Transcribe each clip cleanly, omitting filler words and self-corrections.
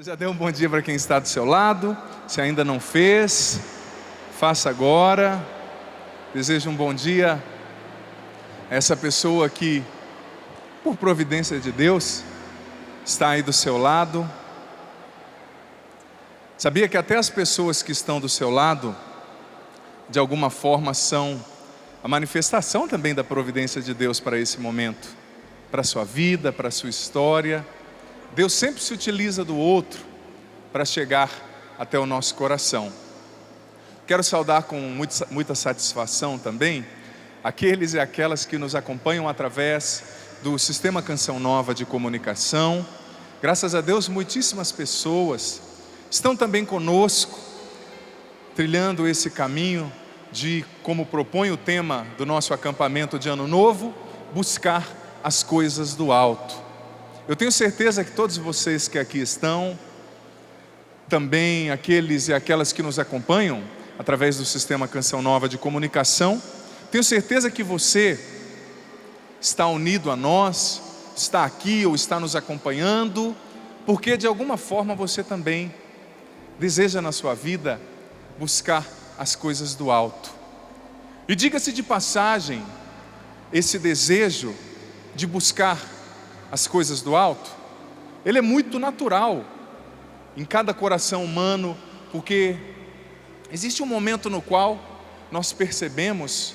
Você já deu um bom dia para quem está do seu lado? Se ainda não fez, faça agora. Desejo um bom dia a essa pessoa que, por providência de Deus, está aí do seu lado. Sabia que até as pessoas que estão do seu lado, de alguma forma, são a manifestação também da providência de Deus para esse momento, para a sua vida, para a sua história. Deus sempre se utiliza do outro para chegar até o nosso coração. Quero saudar com muita satisfação também aqueles e aquelas que nos acompanham através do Sistema Canção Nova de Comunicação. Graças a Deus, muitíssimas pessoas estão também conosco, trilhando esse caminho de, como propõe o tema do nosso acampamento de Ano Novo, buscar as coisas do alto. Eu tenho certeza que todos vocês que aqui estão, também aqueles e aquelas que nos acompanham através do Sistema Canção Nova de Comunicação, tenho certeza que você está unido a nós, está aqui ou está nos acompanhando, porque de alguma forma você também deseja na sua vida buscar as coisas do alto. E diga-se de passagem, esse desejo de buscar as coisas do alto, ele é muito natural em cada coração humano, porque existe um momento no qual nós percebemos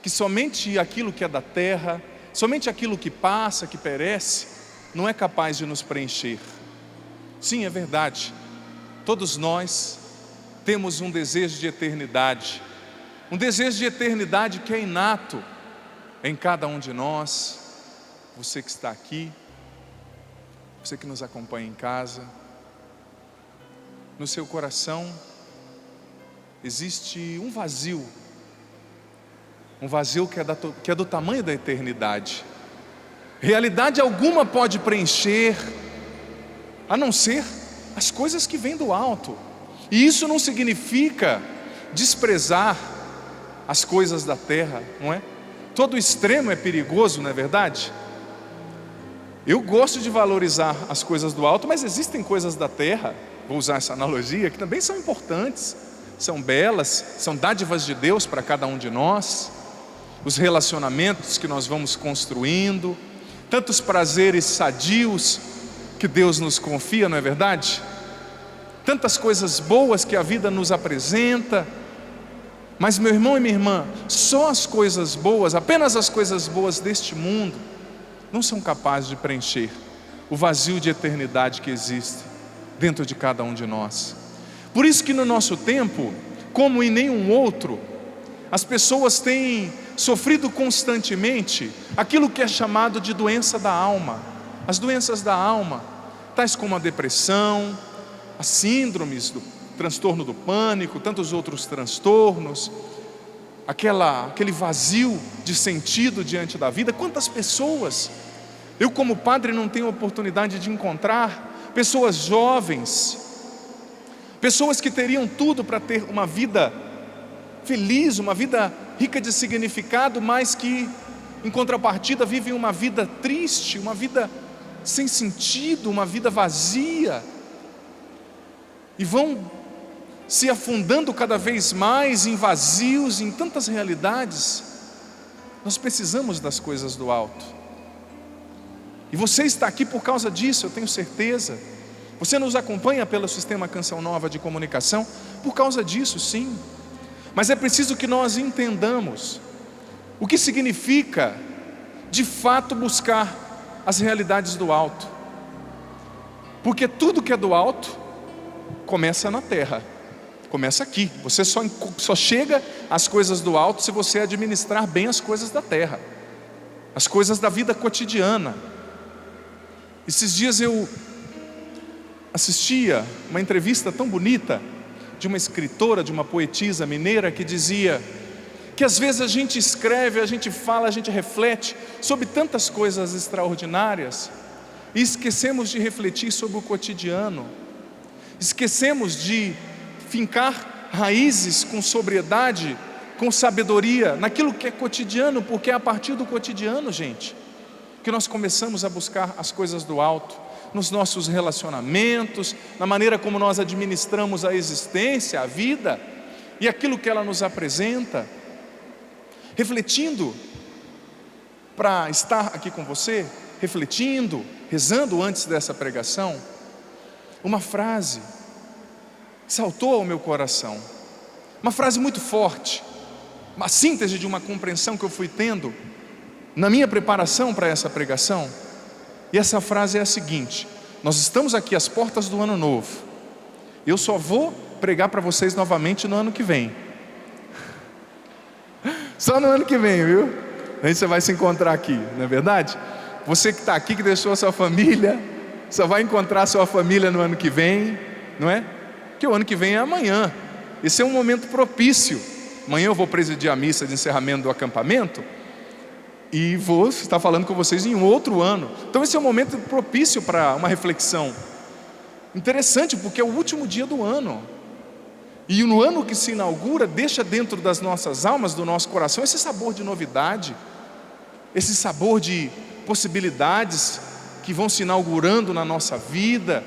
que somente aquilo que é da terra, somente aquilo que passa, que perece, não é capaz de nos preencher. Sim, é verdade, todos nós temos um desejo de eternidade, um desejo de eternidade que é inato em cada um de nós. Você que está aqui, você que nos acompanha em casa, no seu coração existe um vazio que é do tamanho da eternidade. Realidade alguma pode preencher, a não ser as coisas que vêm do alto. E isso não significa desprezar as coisas da terra, não é? Todo extremo é perigoso, não é verdade? Eu gosto de valorizar as coisas do alto, mas existem coisas da terra, vou usar essa analogia, que também são importantes, são belas, são dádivas de Deus para cada um de nós. Os relacionamentos que nós vamos construindo, tantos prazeres sadios que Deus nos confia, não é verdade? Tantas coisas boas que a vida nos apresenta. Mas meu irmão e minha irmã, só as coisas boas, apenas as coisas boas deste mundo, não são capazes de preencher o vazio de eternidade que existe dentro de cada um de nós. Por isso que no nosso tempo, como em nenhum outro, as pessoas têm sofrido constantemente aquilo que é chamado de doença da alma. As doenças da alma, tais como a depressão, as síndromes do transtorno do pânico, tantos outros transtornos, aquele vazio de sentido diante da vida. Quantas pessoas eu como padre não tenho oportunidade de encontrar, pessoas jovens, pessoas que teriam tudo para ter uma vida feliz, uma vida rica de significado, mas que em contrapartida vivem uma vida triste, uma vida sem sentido, uma vida vazia, e vão se afundando cada vez mais em vazios, em tantas realidades. Nós precisamos das coisas do alto, e você está aqui por causa disso, eu tenho certeza. Você nos acompanha pelo Sistema Canção Nova de Comunicação por causa disso, sim. Mas é preciso que nós entendamos o que significa de fato buscar as realidades do alto, porque tudo que é do alto começa na terra, começa aqui. Você só chega às coisas do alto se você administrar bem as coisas da terra, as coisas da vida cotidiana. Esses dias eu assistia uma entrevista tão bonita de uma escritora, de uma poetisa mineira, que dizia que às vezes a gente escreve, a gente fala, a gente reflete sobre tantas coisas extraordinárias e esquecemos de refletir sobre o cotidiano, esquecemos de fincar raízes com sobriedade, com sabedoria, naquilo que é cotidiano, porque é a partir do cotidiano, gente, que nós começamos a buscar as coisas do alto. nos nossos relacionamentos, na maneira como nós administramos a existência, a vida e aquilo que ela nos apresenta. Refletindo, para estar aqui com você, refletindo, rezando antes dessa pregação, uma frase saltou ao meu coração, uma frase muito forte, uma síntese de uma compreensão que eu fui tendo na minha preparação para essa pregação. E essa frase é a seguinte: nós estamos aqui às portas do ano novo, eu só vou pregar para vocês novamente no ano que vem, só no ano que vem, viu? A gente vai se encontrar aqui, não é verdade? Você que está aqui, que deixou a sua família, só vai encontrar a sua família no ano que vem, não é? Porque o ano que vem é amanhã. Esse é um momento propício. Amanhã eu vou presidir a missa de encerramento do acampamento e vou estar falando com vocês em um outro ano. Então esse é um momento propício para uma reflexão interessante, porque é o último dia do ano. E no ano que se inaugura, deixa dentro das nossas almas, do nosso coração, esse sabor de novidade, esse sabor de possibilidades que vão se inaugurando na nossa vida,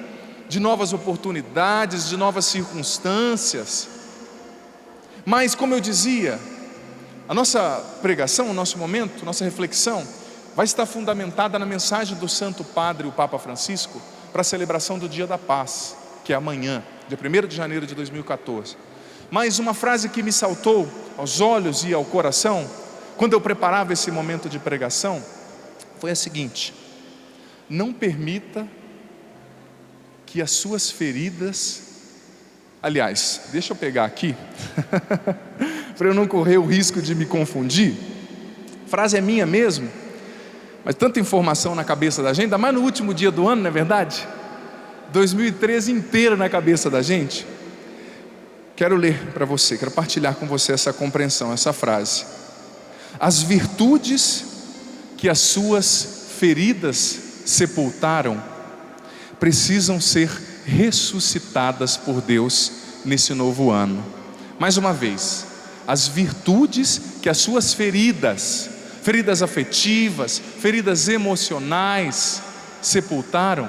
de novas oportunidades, de novas circunstâncias. Mas, como eu dizia, a nossa pregação, o nosso momento, nossa reflexão vai estar fundamentada na mensagem do Santo Padre, o Papa Francisco, para a celebração do Dia da Paz, que é amanhã, dia 1º de janeiro de 2014. Mas uma frase que me saltou aos olhos e ao coração, quando eu preparava esse momento de pregação, foi a seguinte: não permita que as suas feridas... Aliás, deixa eu pegar aqui, para eu não correr o risco de me confundir. A frase é minha mesmo, mas tanta informação na cabeça da gente, ainda mais no último dia do ano, não é verdade? 2013 inteira na cabeça da gente. Quero ler para você, quero partilhar com você essa compreensão, essa frase: as virtudes que as suas feridas sepultaram precisam ser ressuscitadas por Deus nesse novo ano. Mais uma vez, as virtudes que as suas feridas afetivas, feridas emocionais sepultaram,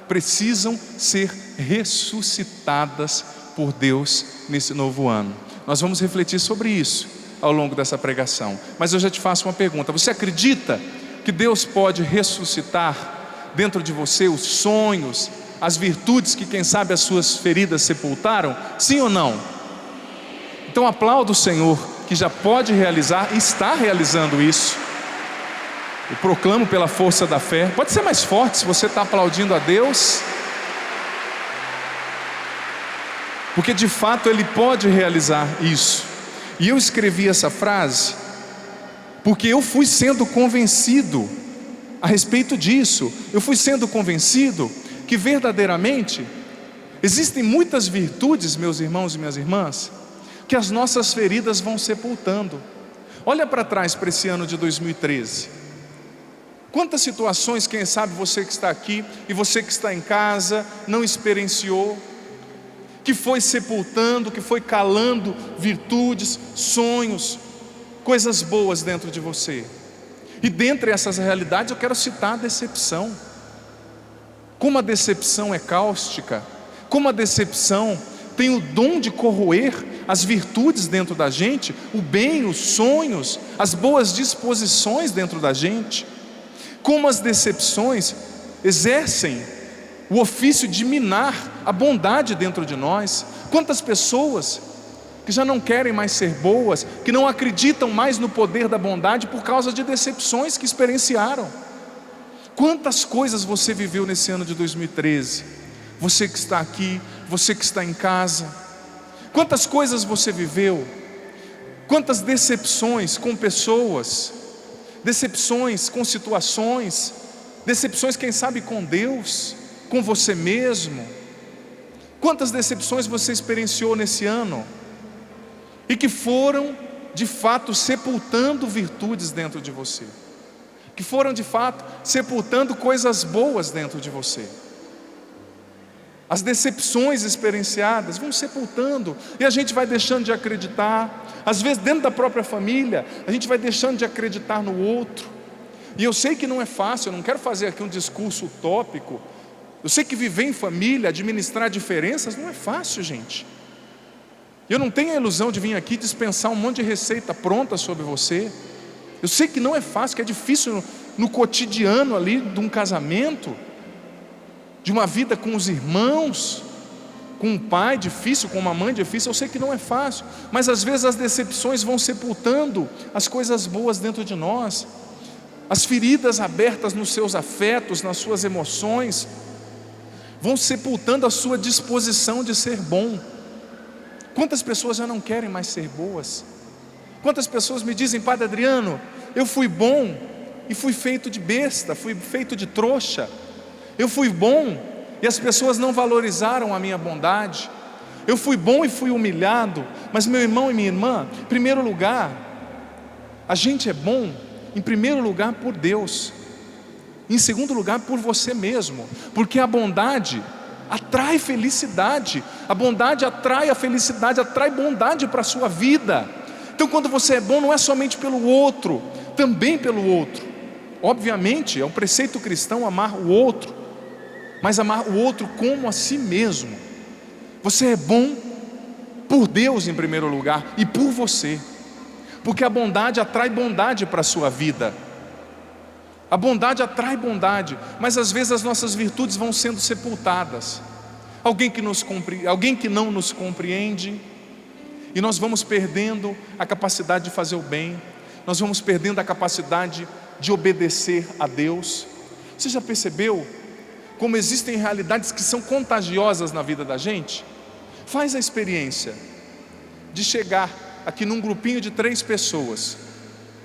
precisam ser ressuscitadas por Deus nesse novo ano. Nós vamos refletir sobre isso ao longo dessa pregação, mas eu já te faço uma pergunta: você acredita que Deus pode ressuscitar dentro de você os sonhos, as virtudes que quem sabe as suas feridas sepultaram? Sim ou não? Então aplauda o Senhor que já pode realizar e está realizando isso. Eu proclamo pela força da fé. Pode ser mais forte se você está aplaudindo a Deus, porque de fato Ele pode realizar isso. E eu escrevi essa frase porque eu fui sendo convencido a respeito disso. Eu fui sendo convencido que verdadeiramente existem muitas virtudes, meus irmãos e minhas irmãs, que as nossas feridas vão sepultando. Olha para trás, para esse ano de 2013. Quantas situações, quem sabe você que está aqui e você que está em casa não experienciou, que foi sepultando, que foi calando virtudes, sonhos, coisas boas dentro de você. E dentre essas realidades eu quero citar a decepção. Como a decepção é cáustica, como a decepção tem o dom de corroer as virtudes dentro da gente, o bem, os sonhos, as boas disposições dentro da gente. Como as decepções exercem o ofício de minar a bondade dentro de nós. Quantas pessoas que já não querem mais ser boas, que não acreditam mais no poder da bondade por causa de decepções que experienciaram. Quantas coisas você viveu nesse ano de 2013? Você que está aqui, você que está em casa, quantas coisas você viveu? Quantas decepções com pessoas, decepções com situações, decepções quem sabe com Deus, com você mesmo. Quantas decepções você experienciou nesse ano e que foram de fato sepultando virtudes dentro de você, que foram de fato sepultando coisas boas dentro de você. As decepções experienciadas vão sepultando e a gente vai deixando de acreditar. Às vezes dentro da própria família a gente vai deixando de acreditar no outro. E eu sei que não é fácil, eu não quero fazer aqui um discurso utópico Eu sei que viver em família, administrar diferenças não é fácil, gente. Eu não tenho a ilusão de vir aqui dispensar um monte de receita pronta sobre você. Eu sei que não é fácil, que é difícil no cotidiano ali de um casamento, de uma vida com os irmãos, com um pai difícil, com uma mãe difícil. Eu sei que não é fácil, mas às vezes as decepções vão sepultando as coisas boas dentro de nós. As feridas abertas nos seus afetos, nas suas emoções, vão sepultando a sua disposição de ser bom. Quantas pessoas já não querem mais ser boas? Quantas pessoas me dizem: Padre Adriano, eu fui bom e fui feito de besta, fui feito de trouxa. Eu fui bom e as pessoas não valorizaram a minha bondade. Eu fui bom e fui humilhado. Mas meu irmão e minha irmã, em primeiro lugar, a gente é bom, em primeiro lugar por Deus, em segundo lugar por você mesmo, porque a bondade atrai felicidade, a bondade atrai a felicidade, atrai bondade para a sua vida. Então quando você é bom, não é somente pelo outro, também pelo outro. Obviamente é um preceito cristão amar o outro, mas amar o outro como a si mesmo. Você é bom por Deus em primeiro lugar e por você, porque a bondade atrai bondade para a sua vida. A bondade atrai bondade, mas às vezes as nossas virtudes vão sendo sepultadas. Alguém que não nos compreende, e nós vamos perdendo a capacidade de fazer o bem, nós vamos perdendo a capacidade de obedecer a Deus. Você já percebeu como existem realidades que são contagiosas na vida da gente? Faz a experiência de chegar aqui num grupinho de 3 pessoas.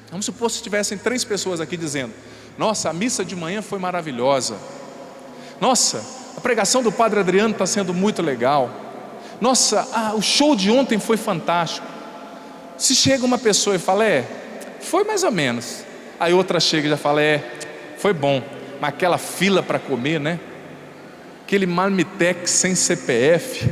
Vamos supor se tivessem 3 pessoas aqui dizendo: nossa, a missa de manhã foi maravilhosa. Nossa, a pregação do Padre Adriano está sendo muito legal. Nossa, o show de ontem foi fantástico. Se chega uma pessoa e fala: foi mais ou menos. Aí outra chega e já fala: foi bom, mas aquela fila para comer, né? Aquele marmitex sem CPF.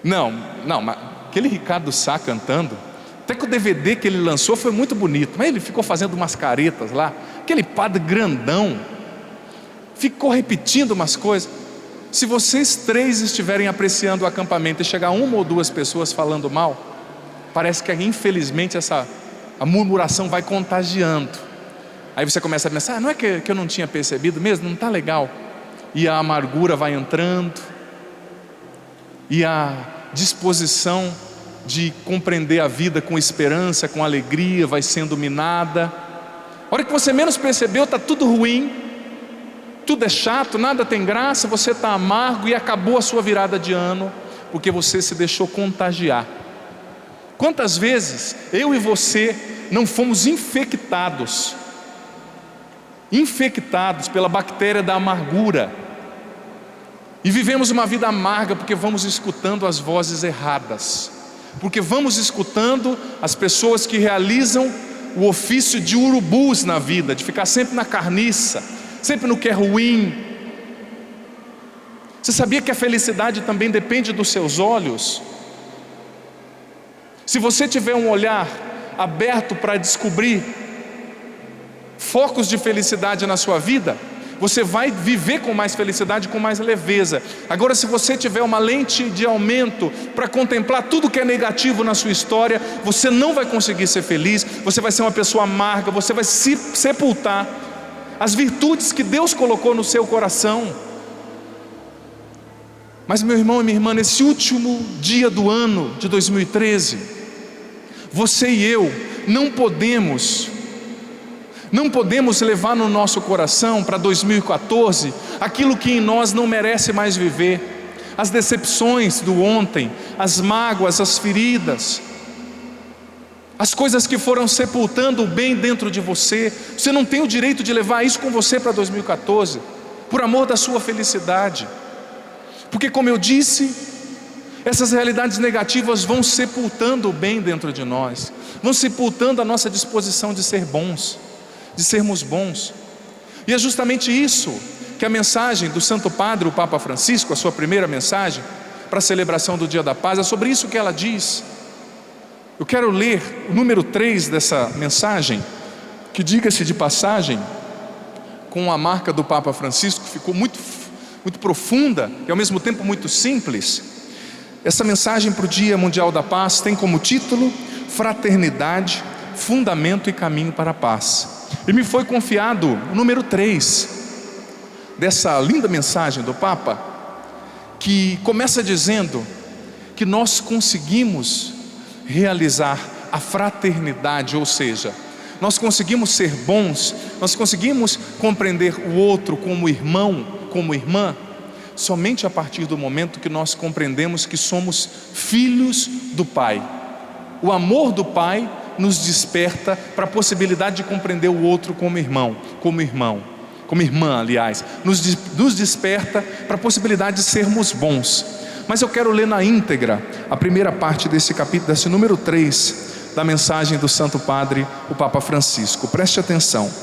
Não, mas aquele Ricardo Sá cantando, até que o DVD que ele lançou foi muito bonito, mas ele ficou fazendo umas caretas lá. Aquele padre grandão ficou repetindo umas coisas. Se vocês 3 estiverem apreciando o acampamento e chegar 1 ou 2 pessoas falando mal, parece que infelizmente a murmuração vai contagiando. Aí você começa a pensar: não é que eu não tinha percebido mesmo? Não está legal. E a amargura vai entrando, e a disposição de compreender a vida com esperança, com alegria, vai sendo minada. A hora que você menos percebeu, está tudo ruim, tudo é chato, nada tem graça, você está amargo e acabou a sua virada de ano, porque você se deixou contagiar. Quantas vezes eu e você não fomos infectados pela bactéria da amargura, e vivemos uma vida amarga porque vamos escutando as vozes erradas, porque vamos escutando as pessoas que realizam o ofício de urubus na vida, de ficar sempre na carniça, sempre no que é ruim. Você sabia que a felicidade também depende dos seus olhos? Se você tiver um olhar aberto para descobrir focos de felicidade na sua vida, você vai viver com mais felicidade, com mais leveza. Agora, se você tiver uma lente de aumento para contemplar tudo que é negativo na sua história, você não vai conseguir ser feliz, você vai ser uma pessoa amarga, você vai se sepultar as virtudes que Deus colocou no seu coração. Mas meu irmão e minha irmã, nesse último dia do ano de 2013, você e eu não podemos levar no nosso coração para 2014 aquilo que em nós não merece mais viver, as decepções do ontem, as mágoas, as feridas, as coisas que foram sepultando o bem dentro de você. Você não tem o direito de levar isso com você para 2014, por amor da sua felicidade, porque, como eu disse, essas realidades negativas vão sepultando o bem dentro de nós, vão sepultando a nossa disposição de ser bons, de sermos bons. E é justamente isso que a mensagem do Santo Padre, o Papa Francisco, a sua primeira mensagem para a celebração do Dia da Paz, é sobre isso que ela diz. Eu quero ler o número 3 dessa mensagem, que, diga-se de passagem, com a marca do Papa Francisco, que ficou muito profunda e ao mesmo tempo muito simples. Essa mensagem para o Dia Mundial da Paz tem como título: Fraternidade, Fundamento e Caminho para a Paz. E me foi confiado o número 3 dessa linda mensagem do Papa, que começa dizendo que nós conseguimos realizar a fraternidade, ou seja, nós conseguimos ser bons, nós conseguimos compreender o outro como irmão, como irmã, somente a partir do momento que nós compreendemos que somos filhos do Pai. O amor do Pai nos desperta para a possibilidade de compreender o outro como irmão, como irmã, aliás, nos desperta para a possibilidade de sermos bons. Mas eu quero ler na íntegra a primeira parte desse capítulo, desse número 3 da mensagem do Santo Padre, o Papa Francisco. Preste atenção.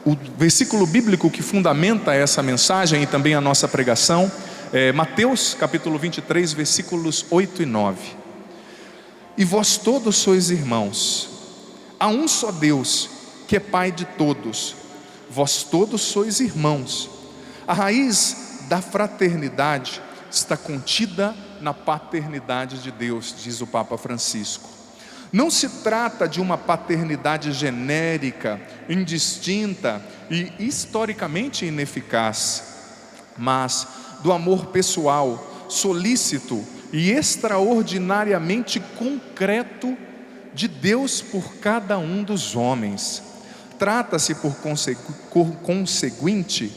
O versículo bíblico que fundamenta essa mensagem e também a nossa pregação é Mateus capítulo 23, versículos 8 e 9. E vós todos sois irmãos, há um só Deus, que é Pai de todos, vós todos sois irmãos. A raiz da fraternidade está contida na paternidade de Deus, diz o Papa Francisco. Não se trata de uma paternidade genérica, indistinta e historicamente ineficaz, mas do amor pessoal, solícito e extraordinariamente concreto de Deus por cada um dos homens. Trata-se, por conseguinte,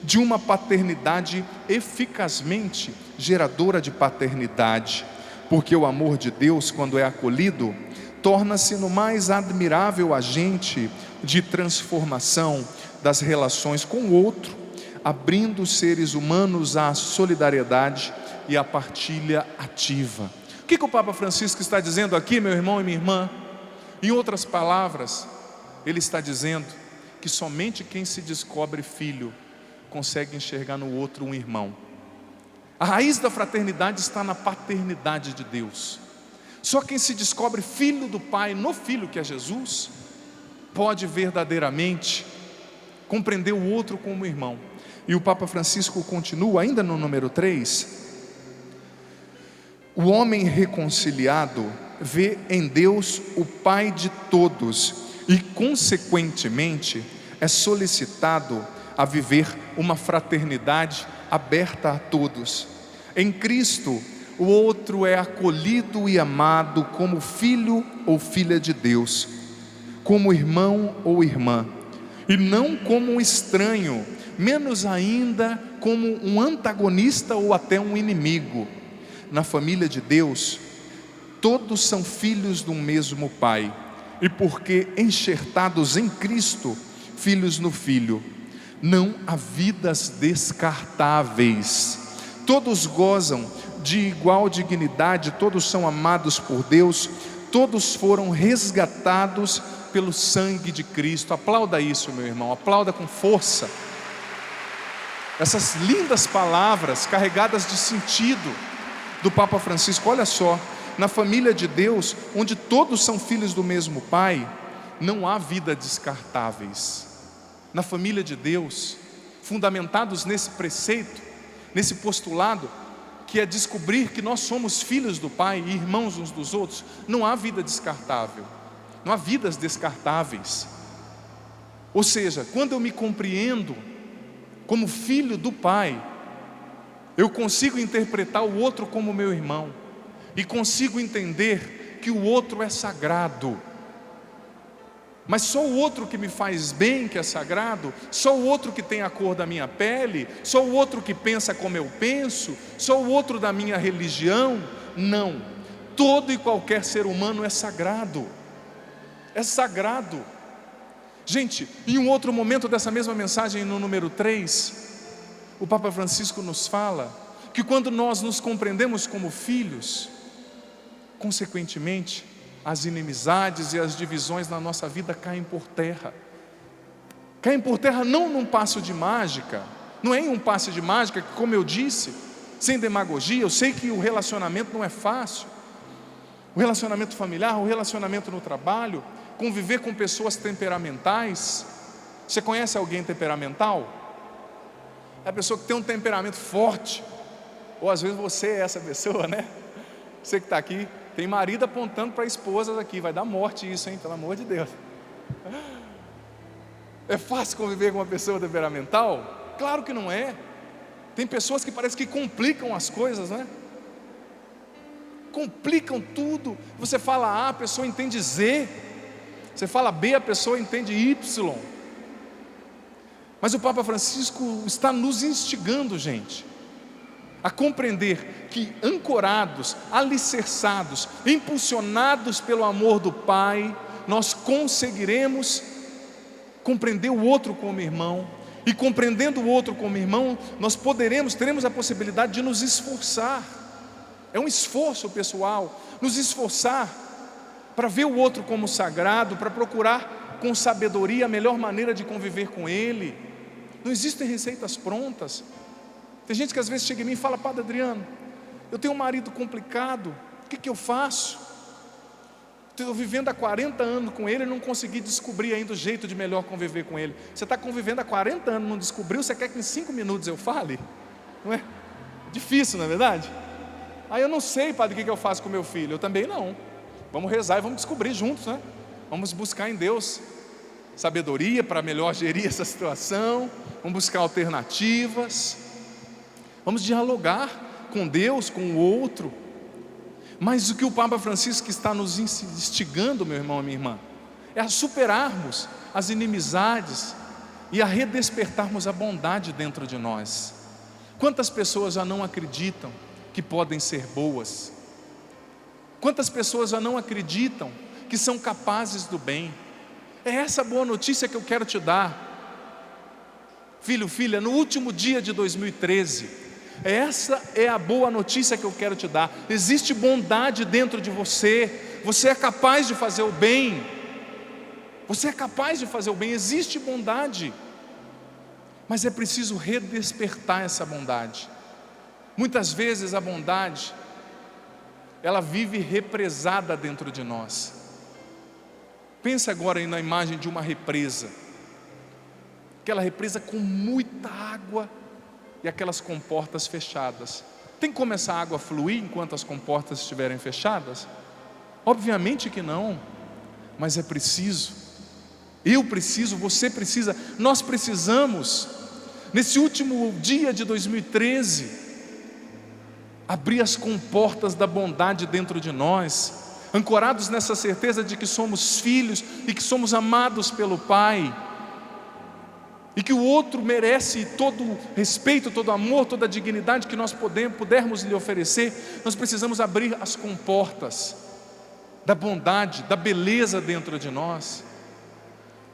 de uma paternidade eficazmente geradora de paternidade, porque o amor de Deus, quando é acolhido, torna-se no mais admirável agente de transformação das relações com o outro, abrindo os seres humanos à solidariedade e à partilha ativa. O que o Papa Francisco está dizendo aqui, meu irmão e minha irmã? Em outras palavras, ele está dizendo que somente quem se descobre filho consegue enxergar no outro um irmão. A raiz da fraternidade está na paternidade de Deus. Só quem se descobre filho do Pai, no Filho que é Jesus, pode verdadeiramente compreender o outro como irmão. E o Papa Francisco continua ainda no número 3: o homem reconciliado vê em Deus o Pai de todos e consequentemente é solicitado a viver uma fraternidade aberta a todos. Em Cristo, o outro é acolhido e amado como filho ou filha de Deus, como irmão ou irmã, e não como um estranho, menos ainda como um antagonista ou até um inimigo. Na família de Deus, todos são filhos do mesmo Pai, e porque enxertados em Cristo, filhos no Filho, não há vidas descartáveis. Todos gozam de igual dignidade, todos são amados por Deus, todos foram resgatados pelo sangue de Cristo. Aplauda isso, meu irmão, aplauda com força essas lindas palavras carregadas de sentido do Papa Francisco. Olha só, na família de Deus, onde todos são filhos do mesmo Pai, não há vida descartáveis. Na família de Deus, fundamentados nesse preceito, nesse postulado, que é descobrir que nós somos filhos do Pai e irmãos uns dos outros, não há vida descartável, não há vidas descartáveis. Ou seja, quando eu me compreendo como filho do Pai, eu consigo interpretar o outro como meu irmão, e consigo entender que o outro é sagrado. Mas só o outro que me faz bem que é sagrado, só o outro que tem a cor da minha pele, só o outro que pensa como eu penso, só o outro da minha religião. Não, todo e qualquer ser humano é sagrado. É sagrado. Gente, em um outro momento dessa mesma mensagem, no número 3, o Papa Francisco nos fala que quando nós nos compreendemos como filhos, consequentemente, as inimizades e as divisões na nossa vida caem por terra. Caem por terra não num passo de mágica, não é em um passe de mágica, que, como eu disse, sem demagogia, eu sei que o relacionamento não é fácil. O relacionamento familiar, o relacionamento no trabalho, conviver com pessoas temperamentais, Você conhece alguém temperamental? É a pessoa que tem um temperamento forte. Ou às vezes você é essa pessoa, né? Você que está aqui, tem marido apontando para esposas aqui, vai dar morte isso, hein? Pelo amor de Deus. É fácil conviver com uma pessoa temperamental? Claro que não é. Tem pessoas que parece que complicam as coisas, né? Complicam tudo. Você fala A, a pessoa entende Z. Você fala B, a pessoa entende Y. Mas o Papa Francisco está nos instigando, gente, a compreender que ancorados, alicerçados, impulsionados pelo amor do Pai, nós conseguiremos compreender o outro como irmão. E compreendendo o outro como irmão, nós teremos a possibilidade de nos esforçar. É um esforço pessoal, nos esforçar para ver o outro como sagrado, para procurar com sabedoria a melhor maneira de conviver com ele. Não existem receitas prontas. Tem gente que às vezes chega em mim e fala: Padre Adriano, eu tenho um marido complicado, o que eu faço? Estou vivendo há 40 anos com ele e não consegui descobrir ainda o jeito de melhor conviver com ele. Você está convivendo há 40 anos, não descobriu? Você quer que em 5 minutos eu fale? Não é? Difícil, não é verdade? Aí eu não sei, padre, o que eu faço com meu filho. Eu também não. Vamos rezar e vamos descobrir juntos, né? Vamos buscar em Deus sabedoria para melhor gerir essa situação. Vamos buscar alternativas. Vamos dialogar com Deus, com o outro. Mas o que o Papa Francisco está nos instigando, meu irmão e minha irmã, é a superarmos as inimizades e a redespertarmos a bondade dentro de nós. Quantas pessoas já não acreditam que podem ser boas? Quantas pessoas já não acreditam que são capazes do bem? É essa boa notícia que eu quero te dar. Filho, filha, no último dia de 2013, essa é a boa notícia que eu quero te dar. Existe bondade dentro de você. Você é capaz de fazer o bem. Você é capaz de fazer o bem. Existe bondade. Mas é preciso redespertar essa bondade. Muitas vezes a bondade, ela vive represada dentro de nós. Pensa agora aí na imagem de uma represa. Aquela represa com muita água e aquelas comportas fechadas. Tem como essa água fluir enquanto as comportas estiverem fechadas? Obviamente que não. Mas é preciso. Eu preciso, você precisa, nós precisamos, nesse último dia de 2013, abrir as comportas da bondade dentro de nós, ancorados nessa certeza de que somos filhos e que somos amados pelo Pai, e que o outro merece todo o respeito, todo o amor, toda a dignidade que nós pudermos lhe oferecer. Nós precisamos abrir as comportas da bondade, da beleza dentro de nós.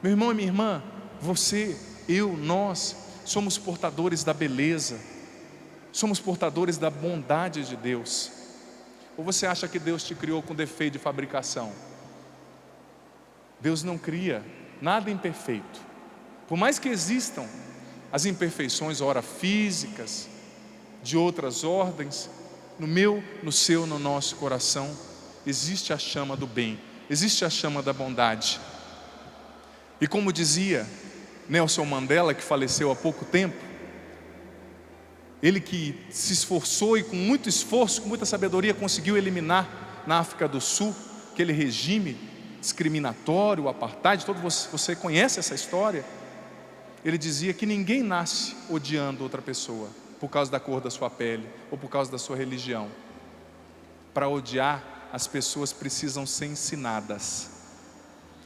Meu irmão e minha irmã, você, eu, nós somos portadores da beleza, somos portadores da bondade de Deus. Ou você acha que Deus te criou com defeito de fabricação? Deus não cria nada imperfeito. Por mais que existam as imperfeições, ora físicas, de outras ordens, no meu, no seu, no nosso coração, existe a chama do bem, existe a chama da bondade. E como dizia Nelson Mandela, que faleceu há pouco tempo, ele que se esforçou e com muito esforço, com muita sabedoria, conseguiu eliminar na África do Sul aquele regime discriminatório, o apartheid, você conhece essa história. Ele dizia que ninguém nasce odiando outra pessoa por causa da cor da sua pele ou por causa da sua religião. Para odiar, as pessoas precisam ser ensinadas.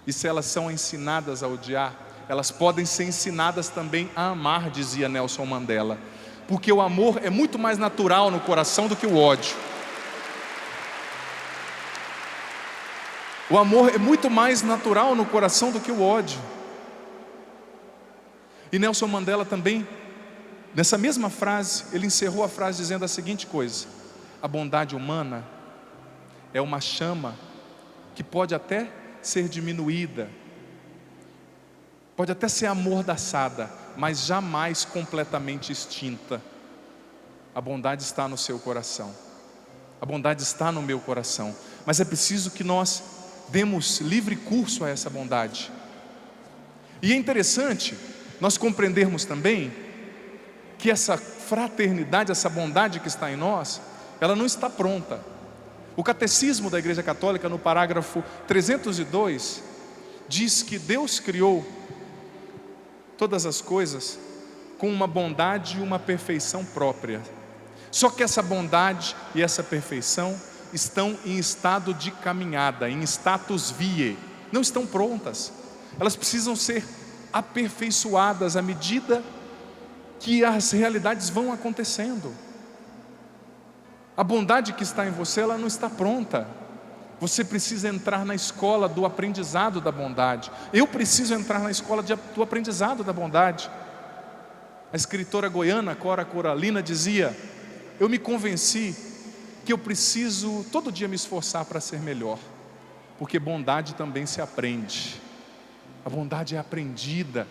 E se elas são ensinadas a odiar, elas podem ser ensinadas também a amar, dizia Nelson Mandela. Porque o amor é muito mais natural no coração do que o ódio. O amor é muito mais natural no coração do que o ódio. E Nelson Mandela também, nessa mesma frase, ele encerrou a frase dizendo a seguinte coisa: a bondade humana é uma chama que pode até ser diminuída, pode até ser amordaçada, mas jamais completamente extinta. A bondade está no seu coração, a bondade está no meu coração, mas é preciso que nós demos livre curso a essa bondade. E é interessante nós compreendermos também que essa fraternidade, essa bondade que está em nós, ela não está pronta. O Catecismo da Igreja Católica, no parágrafo 302, diz que Deus criou todas as coisas com uma bondade e uma perfeição própria. Só que essa bondade e essa perfeição estão em estado de caminhada, em status viae, não estão prontas. Elas precisam ser aperfeiçoadas à medida que as realidades vão acontecendo. A bondade que está em você, ela não está pronta. Você precisa entrar na escola do aprendizado da bondade. Eu preciso entrar na escola do aprendizado da bondade. A escritora goiana Cora Coralina dizia: eu me convenci que eu preciso todo dia me esforçar para ser melhor, porque bondade também se aprende. A bondade é aprendida.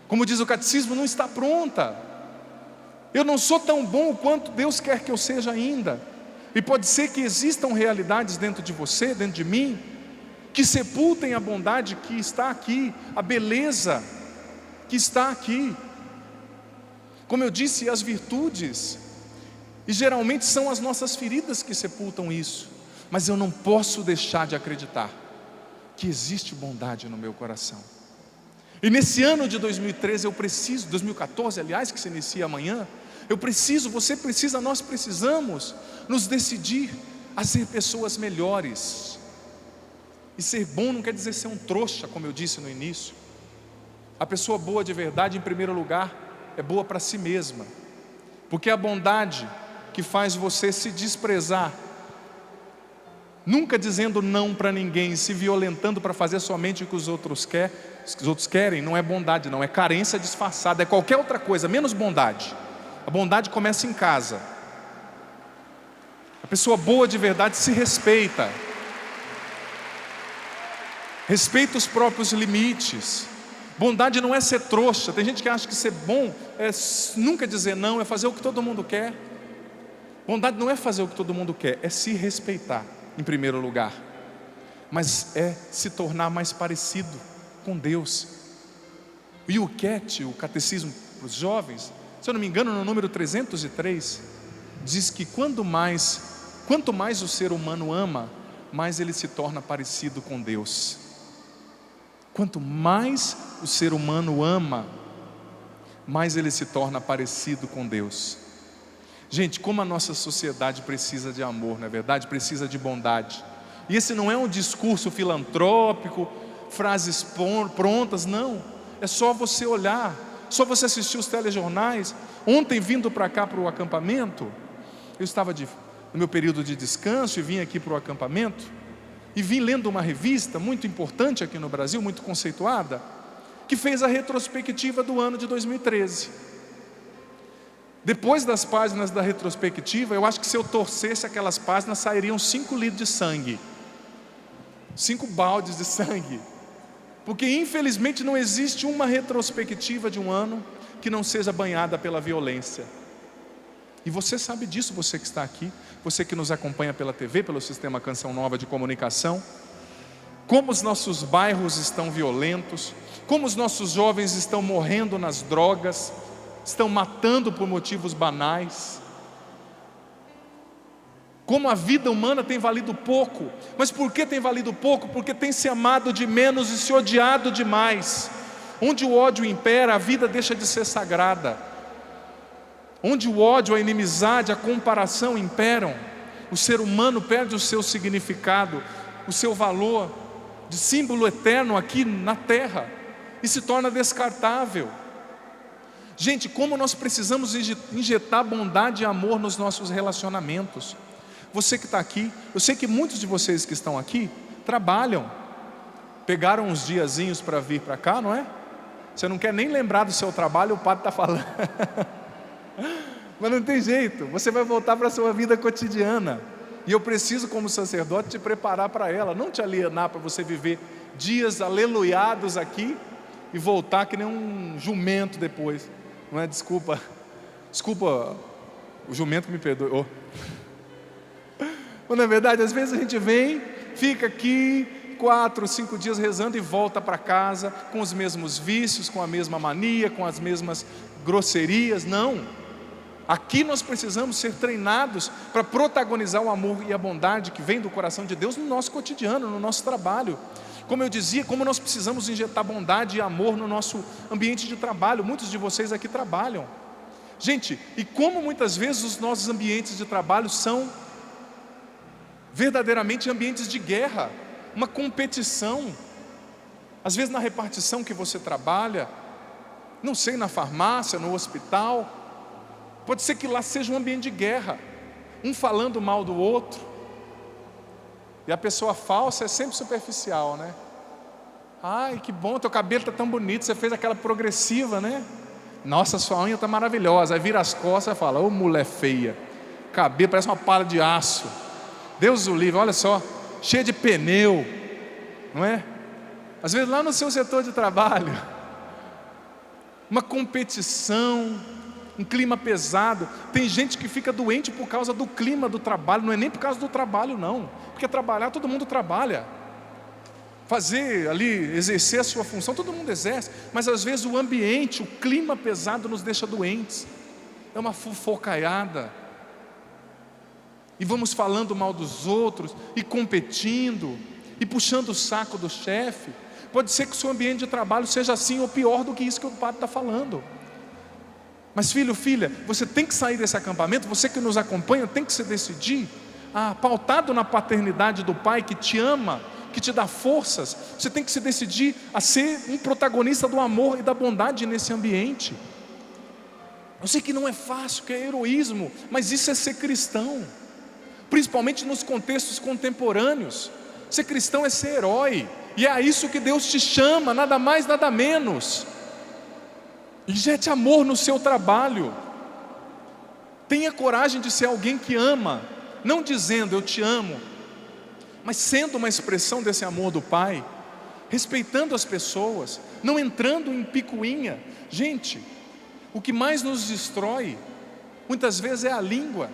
Como diz o catecismo, não está pronta. Eu não sou tão bom quanto Deus quer que eu seja ainda. E pode ser que existam realidades dentro de você, dentro de mim, que sepultem a bondade que está aqui, a beleza que está aqui. Como eu disse, as virtudes, e geralmente são as nossas feridas que sepultam isso. Mas eu não posso deixar de acreditar que existe bondade no meu coração. E nesse ano de 2013 eu preciso, 2014 aliás, que se inicia amanhã, você precisa, nós precisamos nos decidir a ser pessoas melhores. E ser bom não quer dizer ser um trouxa, como eu disse no início. A pessoa boa de verdade, em primeiro lugar, é boa para si mesma, porque a bondade que faz você se desprezar, nunca dizendo não para ninguém, se violentando para fazer somente o que os outros querem, não é bondade, não, é carência disfarçada, é qualquer outra coisa, menos bondade. A bondade começa em casa. A pessoa boa de verdade se respeita, respeita os próprios limites. Bondade não é ser trouxa. Tem gente que acha que ser bom é nunca dizer não, é fazer o que todo mundo quer. Bondade não é fazer o que todo mundo quer, é se respeitar em primeiro lugar, mas é se tornar mais parecido com Deus. E o CAT, o Catecismo para os Jovens, se eu não me engano, no número 303, diz que quanto mais o ser humano ama, mais ele se torna parecido com Deus. Quanto mais o ser humano ama, mais ele se torna parecido com Deus. Gente, como a nossa sociedade precisa de amor, não é verdade? Precisa de bondade. E esse não é um discurso filantrópico, frases prontas, não. É só você olhar, só você assistir os telejornais. Ontem, vindo para cá, para o acampamento, eu estava no meu período de descanso e vim aqui para o acampamento, e vim lendo uma revista muito importante aqui no Brasil, muito conceituada, que fez a retrospectiva do ano de 2013. Depois das páginas da retrospectiva, eu acho que se eu torcesse aquelas páginas, sairiam 5 litros de sangue, 5 baldes de sangue, porque infelizmente não existe uma retrospectiva de um ano que não seja banhada pela violência. E você sabe disso, você que está aqui, você que nos acompanha pela TV, pelo Sistema Canção Nova de Comunicação, como os nossos bairros estão violentos, como os nossos jovens estão morrendo nas drogas, estão matando por motivos banais, como a vida humana tem valido pouco. Mas por que tem valido pouco? Porque tem se amado de menos e se odiado demais. Onde o ódio impera, a vida deixa de ser sagrada. Onde o ódio, a inimizade, a comparação imperam, o ser humano perde o seu significado, o seu valor de símbolo eterno aqui na terra, e se torna descartável. Gente, como nós precisamos injetar bondade e amor nos nossos relacionamentos. Você que está aqui, eu sei que muitos de vocês que estão aqui trabalham, pegaram uns diazinhos para vir para cá, não é? Você não quer nem lembrar do seu trabalho, o padre está falando. Mas não tem jeito, você vai voltar para a sua vida cotidiana. E eu preciso, como sacerdote, te preparar para ela, não te alienar para você viver dias aleluiados aqui e voltar que nem um jumento depois. Não é? Desculpa, o jumento me perdoou. Mas na verdade, às vezes a gente vem, fica aqui, 4, 5 dias rezando e volta para casa com os mesmos vícios, com a mesma mania, com as mesmas grosserias. Não. Aqui nós precisamos ser treinados para protagonizar o amor e a bondade que vem do coração de Deus no nosso cotidiano, no nosso trabalho. Como eu dizia, como nós precisamos injetar bondade e amor no nosso ambiente de trabalho. Muitos de vocês aqui trabalham. Gente, e como muitas vezes os nossos ambientes de trabalho são verdadeiramente ambientes de guerra, uma competição. Às vezes na repartição que você trabalha, não sei, na farmácia, no hospital, pode ser que lá seja um ambiente de guerra, um falando mal do outro, e a pessoa falsa é sempre superficial, né? Ai, que bom, teu cabelo está tão bonito, você fez aquela progressiva, né? Nossa, sua unha está maravilhosa. Aí vira as costas e fala: ô mulher feia, cabelo parece uma pala de aço, Deus o livre, olha só, cheia de pneu, não é? Às vezes lá no seu setor de trabalho, uma competição, um clima pesado. Tem gente que fica doente por causa do clima do trabalho. Não é nem por causa do trabalho não, porque trabalhar, todo mundo trabalha, fazer ali, exercer a sua função, todo mundo exerce, mas às vezes o ambiente, o clima pesado nos deixa doentes. É uma fofocaiada, e vamos falando mal dos outros, e competindo, e puxando o saco do chefe. Pode ser que o seu ambiente de trabalho seja assim ou pior do que isso que o padre está falando. Mas filho, filha, você tem que sair desse acampamento. Você que nos acompanha tem que se decidir, pautado na paternidade do Pai que te ama, que te dá forças. Você tem que se decidir a ser um protagonista do amor e da bondade nesse ambiente. Eu sei que não é fácil, que é heroísmo, mas isso é ser cristão, principalmente nos contextos contemporâneos. Ser cristão é ser herói, e é a isso que Deus te chama, nada mais, nada menos. Injete amor no seu trabalho. Tenha coragem de ser alguém que ama, não dizendo eu te amo, mas sendo uma expressão desse amor do Pai, respeitando as pessoas, não entrando em picuinha. Gente, o que mais nos destrói muitas vezes é a língua.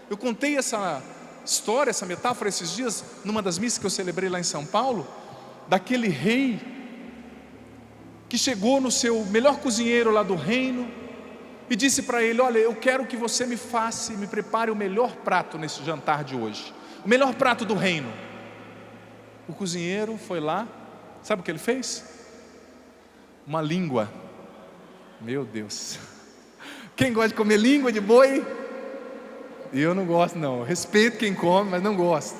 Eu contei essa história, essa metáfora esses dias, numa das missas que eu celebrei lá em São Paulo, daquele rei que chegou no seu melhor cozinheiro lá do reino e disse para ele: olha, eu quero que você me prepare o melhor prato nesse jantar de hoje, o melhor prato do reino. O cozinheiro foi lá, sabe o que ele fez? Uma língua. Meu Deus, quem gosta de comer língua de boi? Eu não gosto não, respeito quem come, mas não gosto.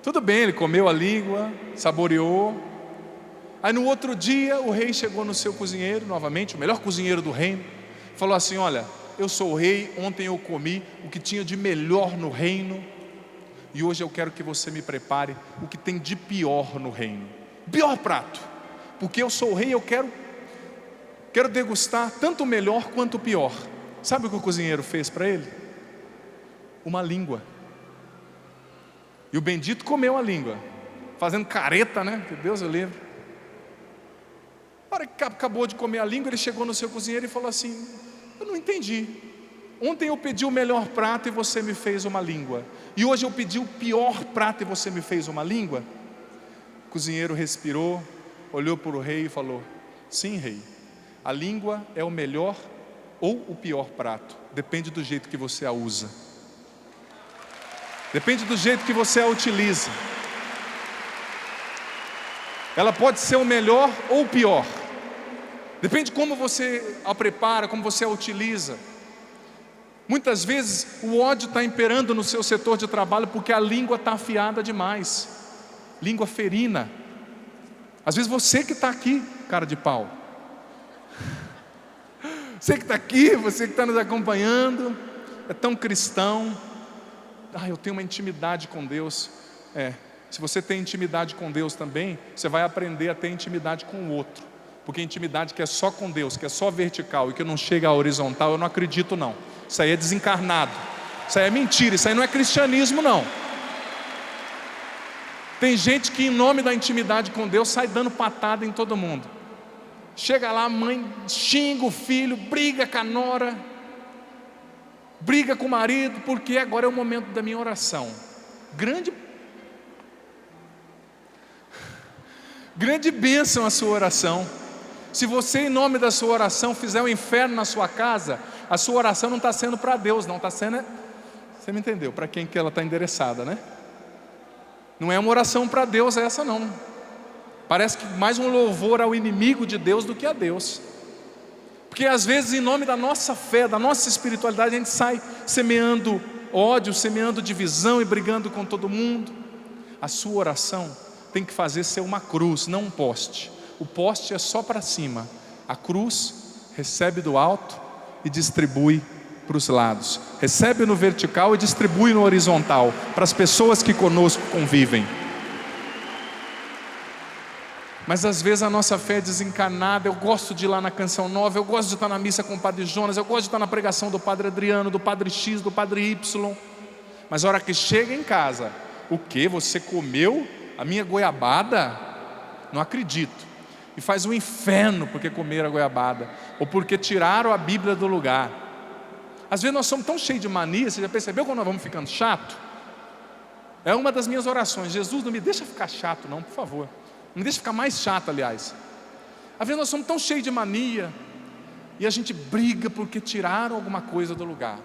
Tudo bem, ele comeu a língua, saboreou. Aí no outro dia o rei chegou no seu cozinheiro, novamente, o melhor cozinheiro do reino, falou assim: olha, eu sou o rei, ontem eu comi o que tinha de melhor no reino, e hoje eu quero que você me prepare o que tem de pior no reino, pior prato, porque eu sou o rei, eu quero degustar tanto o melhor quanto o pior. Sabe o que o cozinheiro fez para ele? Uma língua. E o bendito comeu a língua, fazendo careta, né? Que Deus o livre. Na hora que acabou de comer a língua, ele chegou no seu cozinheiro e falou assim: eu não entendi. Ontem eu pedi o melhor prato e você me fez uma língua, e hoje eu pedi o pior prato e você me fez uma língua? O cozinheiro respirou, olhou para o rei e falou: sim, rei, a língua é o melhor ou o pior prato, depende do jeito que você a usa, depende do jeito que você a utiliza. Ela pode ser o melhor ou o pior, depende de como você a prepara, como você a utiliza. Muitas vezes o ódio está imperando no seu setor de trabalho porque a língua está afiada demais, língua ferina. Às vezes você que está aqui, cara de pau, você que está aqui, você que está nos acompanhando, é tão cristão. Eu tenho uma intimidade com Deus. Se você tem intimidade com Deus também, você vai aprender a ter intimidade com o outro, porque intimidade que é só com Deus, que é só vertical e que não chega à horizontal, eu não acredito não. Isso aí é desencarnado, isso aí é mentira, isso aí não é cristianismo não. Tem gente que em nome da intimidade com Deus sai dando patada em todo mundo. Chega lá, a mãe xinga o filho, briga com a nora, briga com o marido, porque agora é o momento da minha oração. Grande bênção a sua oração. Se você, em nome da sua oração, fizer um inferno na sua casa, a sua oração não está sendo para Deus, não está sendo, você me entendeu, para quem que ela está endereçada, né? Não é uma oração para Deus essa não. Parece que mais um louvor ao inimigo de Deus do que a Deus. Porque às vezes, em nome da nossa fé, da nossa espiritualidade, a gente sai semeando ódio, semeando divisão e brigando com todo mundo. A sua oração tem que fazer ser uma cruz, não um poste. O poste é só para cima, a cruz recebe do alto e distribui para os lados. Recebe no vertical e distribui no horizontal, para as pessoas que conosco convivem. Mas às vezes a nossa fé é desencanada. Eu gosto de ir lá na Canção Nova, eu gosto de estar na missa com o Padre Jonas, eu gosto de estar na pregação do Padre Adriano, do Padre X, do Padre Y. Mas a hora que chega em casa, o que? Você comeu a minha goiabada? Não acredito. E faz um inferno porque comeram a goiabada, ou porque tiraram a Bíblia do lugar. Às vezes nós somos tão cheios de mania. Você já percebeu quando nós vamos ficando chato? É uma das minhas orações: Jesus, não me deixa ficar chato não, por favor. Não me deixa ficar mais chato, aliás. Às vezes nós somos tão cheios de mania, e a gente briga porque tiraram alguma coisa do lugar.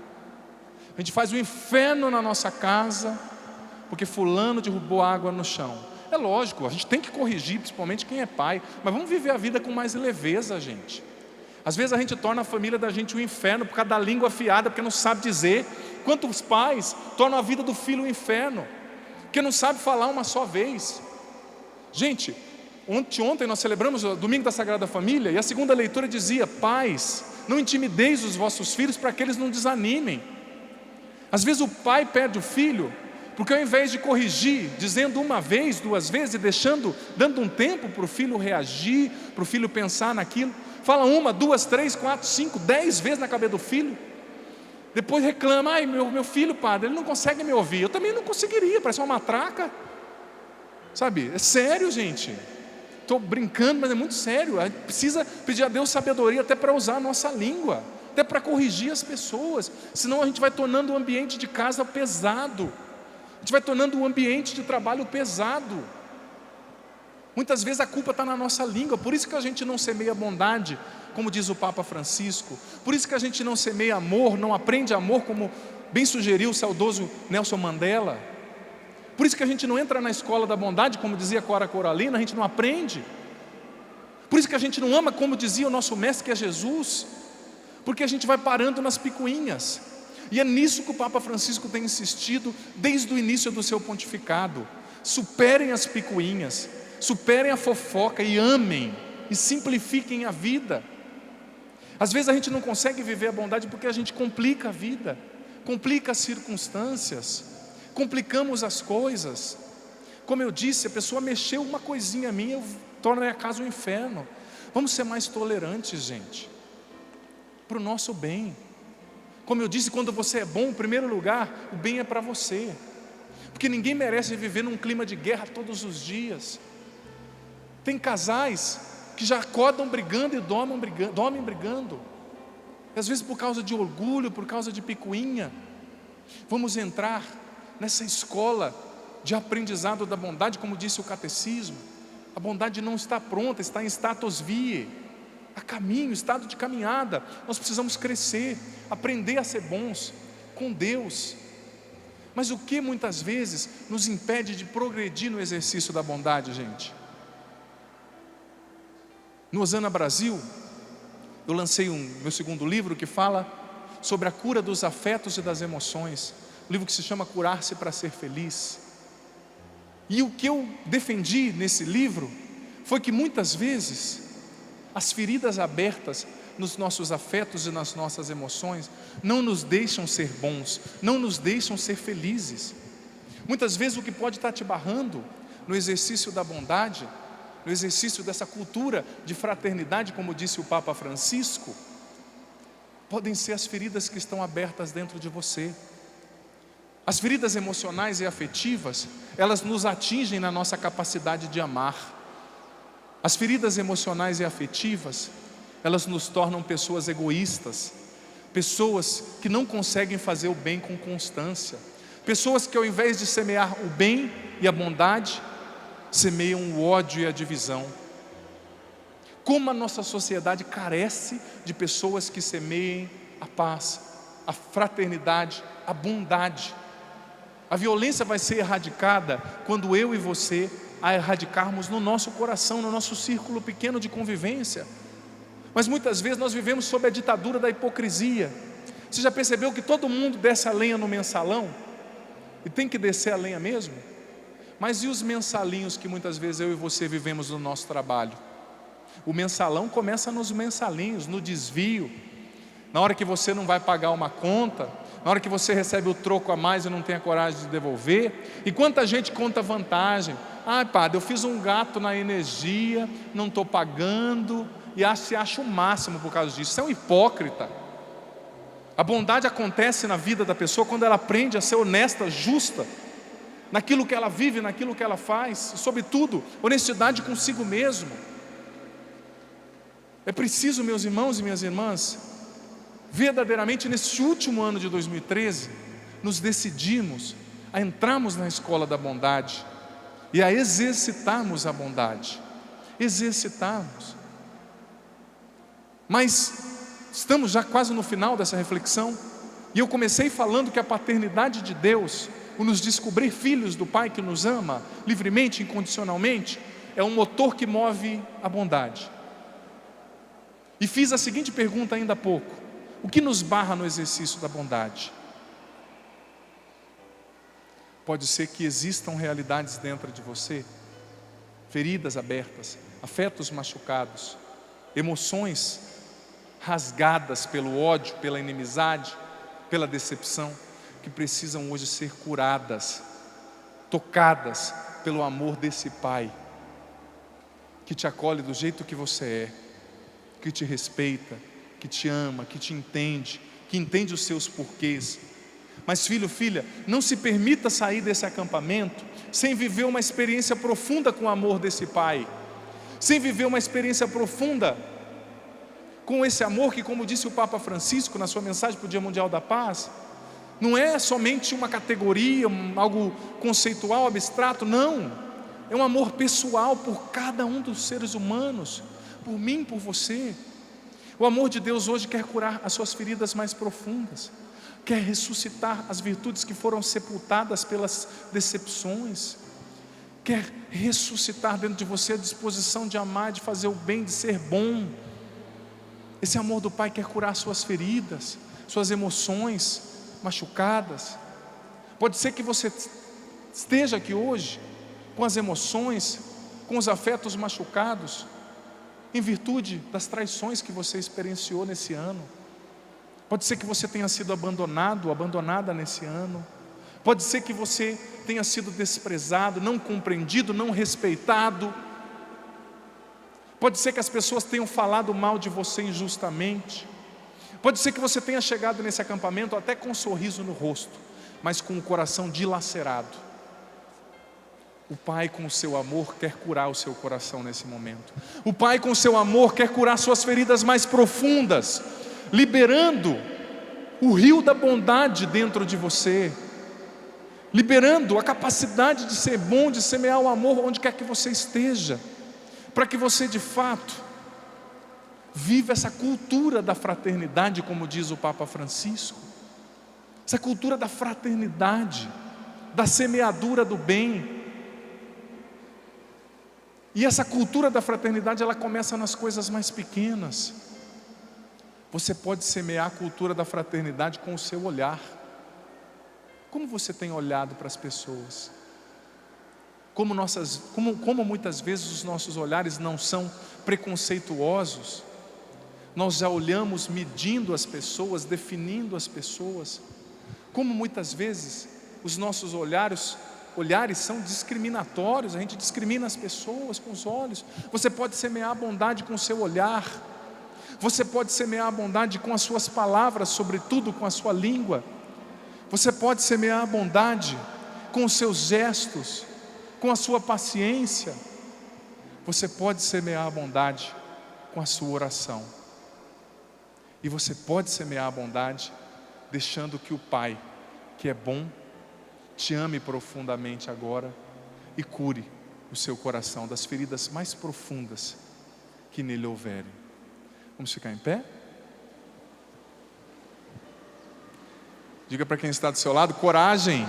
A gente faz um inferno na nossa casa porque fulano derrubou água no chão. É lógico, a gente tem que corrigir, principalmente quem é pai, mas vamos viver a vida com mais leveza, gente. Às vezes a gente torna a família da gente um inferno por causa da língua afiada, porque não sabe dizer. Quantos pais tornam a vida do filho um inferno, porque não sabe falar uma só vez. Gente, ontem nós celebramos o Domingo da Sagrada Família, e a segunda leitura dizia: pais, não intimideis os vossos filhos para que eles não desanimem. Às vezes o pai perde o filho porque ao invés de corrigir, dizendo uma vez, duas vezes, e dando um tempo para o filho reagir, para o filho pensar naquilo, fala 1, 2, 3, 4, 5, 10 vezes na cabeça do filho. Depois reclama: ai, meu filho, padre, ele não consegue me ouvir. Eu também não conseguiria, parece uma matraca. Sabe, é sério, gente. Estou brincando, mas é muito sério. A gente precisa pedir a Deus sabedoria até para usar a nossa língua, até para corrigir as pessoas. Senão a gente vai tornando o ambiente de casa pesado, a gente vai tornando o ambiente de trabalho pesado. Muitas vezes a culpa está na nossa língua. Por isso que a gente não semeia bondade, como diz o Papa Francisco. Por isso que a gente não semeia amor, não aprende amor, como bem sugeriu o saudoso Nelson Mandela. Por isso que a gente não entra na escola da bondade, como dizia Cora Coralina, a gente não aprende. Por isso que a gente não ama, como dizia o nosso mestre, que é Jesus. Porque a gente vai parando nas picuinhas. E é nisso que o Papa Francisco tem insistido desde o início do seu pontificado. Superem as picuinhas, superem a fofoca e amem, e simplifiquem a vida. Às vezes a gente não consegue viver a bondade porque a gente complica a vida, complica as circunstâncias, complicamos as coisas. Como eu disse, a pessoa mexeu uma coisinha minha, eu torno a casa um inferno. Vamos ser mais tolerantes, gente, para o nosso bem. Como eu disse, quando você é bom, em primeiro lugar, o bem é para você, porque ninguém merece viver num clima de guerra todos os dias. Tem casais que já acordam brigando e dormem brigando, às vezes por causa de orgulho, por causa de picuinha. Vamos entrar nessa escola de aprendizado da bondade, como disse o catecismo. A bondade não está pronta, está em status vie, a caminho, estado de caminhada. Nós precisamos crescer, aprender a ser bons com Deus. Mas o que muitas vezes nos impede de progredir no exercício da bondade, gente? No Osana Brasil, eu lancei meu segundo livro, que fala sobre a cura dos afetos e das emoções, um livro que se chama Curar-se para Ser Feliz. E o que eu defendi nesse livro foi que muitas vezes as feridas abertas nos nossos afetos e nas nossas emoções não nos deixam ser bons, não nos deixam ser felizes. Muitas vezes o que pode estar te barrando no exercício da bondade, no exercício dessa cultura de fraternidade, como disse o Papa Francisco, podem ser as feridas que estão abertas dentro de você. As feridas emocionais e afetivas, elas nos atingem na nossa capacidade de amar. As feridas emocionais e afetivas, elas nos tornam pessoas egoístas, pessoas que não conseguem fazer o bem com constância, pessoas que ao invés de semear o bem e a bondade, semeiam o ódio e a divisão. Como a nossa sociedade carece de pessoas que semeiem a paz, a fraternidade, a bondade. A violência vai ser erradicada quando eu e você a erradicarmos no nosso coração, no nosso círculo pequeno de convivência. Mas muitas vezes nós vivemos sob a ditadura da hipocrisia. Você já percebeu que todo mundo desce a lenha no mensalão? E tem que descer a lenha mesmo? Mas e os mensalinhos que muitas vezes eu e você vivemos no nosso trabalho? O mensalão começa nos mensalinhos, no desvio. Na hora que você não vai pagar uma conta, na hora que você recebe o troco a mais e não tem a coragem de devolver. E quanta gente conta vantagem. Ah, padre, eu fiz um gato na energia, não estou pagando, e se acha o máximo por causa disso. Você é um hipócrita. A bondade acontece na vida da pessoa quando ela aprende a ser honesta, justa, naquilo que ela vive, naquilo que ela faz, e sobretudo, honestidade consigo mesmo. É preciso, meus irmãos e minhas irmãs, verdadeiramente nesse último ano de 2013, nos decidimos a entrarmos na escola da bondade e a exercitarmos a bondade, exercitarmos. Mas estamos já quase no final dessa reflexão, e eu comecei falando que a paternidade de Deus, o nos descobrir filhos do Pai que nos ama, livremente, incondicionalmente, é um motor que move a bondade. E fiz a seguinte pergunta ainda há pouco: o que nos barra no exercício da bondade? Pode ser que existam realidades dentro de você, feridas abertas, afetos machucados, emoções rasgadas pelo ódio, pela inimizade, pela decepção, que precisam hoje ser curadas, tocadas pelo amor desse Pai, que te acolhe do jeito que você é, que te respeita, que te ama, que te entende, que entende os seus porquês. Mas filho, filha, não se permita sair desse acampamento sem viver uma experiência profunda com o amor desse Pai, sem viver uma experiência profunda com esse amor que, como disse o Papa Francisco na sua mensagem para o Dia Mundial da Paz, não é somente uma categoria, algo conceitual, abstrato, não. É um amor pessoal por cada um dos seres humanos, por mim, por você. O amor de Deus hoje quer curar as suas feridas mais profundas, quer ressuscitar as virtudes que foram sepultadas pelas decepções, quer ressuscitar dentro de você a disposição de amar, de fazer o bem, de ser bom. Esse amor do Pai quer curar suas feridas, suas emoções machucadas. Pode ser que você esteja aqui hoje com as emoções, com os afetos machucados, em virtude das traições que você experienciou nesse ano. Pode ser que você tenha sido abandonado, abandonada nesse ano. Pode ser que você tenha sido desprezado, não compreendido, não respeitado. Pode ser que as pessoas tenham falado mal de você injustamente. Pode ser que você tenha chegado nesse acampamento até com um sorriso no rosto, mas com o coração dilacerado. O Pai, com o seu amor, quer curar o seu coração nesse momento. O Pai, com o seu amor, quer curar suas feridas mais profundas, liberando o rio da bondade dentro de você, liberando a capacidade de ser bom, de semear o amor onde quer que você esteja, para que você de fato viva essa cultura da fraternidade, como diz o Papa Francisco, essa cultura da fraternidade, da semeadura do bem. E essa cultura da fraternidade, ela começa nas coisas mais pequenas. Você pode semear a cultura da fraternidade com o seu olhar. Como você tem olhado para as pessoas? Como muitas vezes os nossos olhares não são preconceituosos. Nós já olhamos medindo as pessoas, definindo as pessoas. Como muitas vezes os nossos olhares são discriminatórios, a gente discrimina as pessoas com os olhos. Você pode semear a bondade com o seu olhar. Você pode semear a bondade com as suas palavras, sobretudo com a sua língua. Você pode semear a bondade com os seus gestos, com a sua paciência. Você pode semear a bondade com a sua oração. E você pode semear a bondade deixando que o Pai, que é bom, te ame profundamente agora e cure o seu coração das feridas mais profundas que nele houverem. Vamos ficar em pé? Diga para quem está do seu lado: coragem.